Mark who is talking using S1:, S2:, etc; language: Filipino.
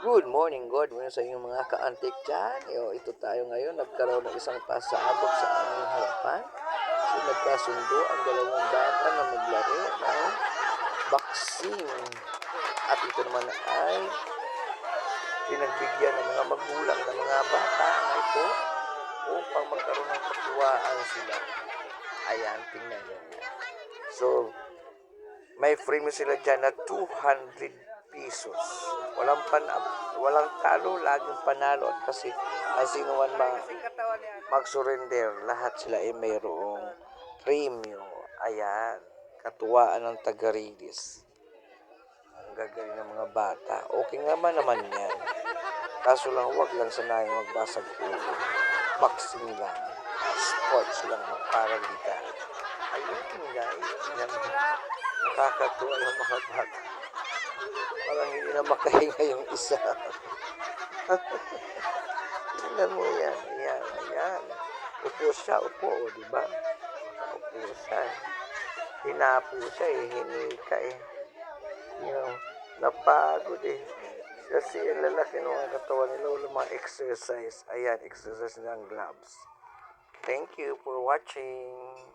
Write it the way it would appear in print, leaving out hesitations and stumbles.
S1: Good morning sa inyong mga ka-antik dyan. Ito tayo ngayon, nagkaroon ng isang pasabog sa aming harapan. So, nagkasundo ang dalawang bata na maglaro ng boxing. At ito naman ay pinagbigyan ng mga magulang ng mga bata na ito upang magkaroon ng katuwaan sila. Ayan, tingnan nyo. So, may frame sila dyan na 200 pesos. Walang talo, laging panalo. At kasi ang sinuman mag-surrender, lahat sila ay mayroong premyo. Ayan, katuwaan ng taga-release. Ang gagaling ng mga bata. Okay naman yan. Kaso lang, huwag lang sanayin magbasag ulo. Boxing lang. Sports lang, parang liga. Ayun guys, nakakatuwa yung mga bata. Parang hindi na makahinga yung isa. Tingnan mo yan, ayan. Upo siya, diba? Upo siya. Hinapo siya hinika napagod Kasi ang lalaki ng mga katawan nila, wala mga exercise. Ayan, exercise ng gloves. Thank you for watching.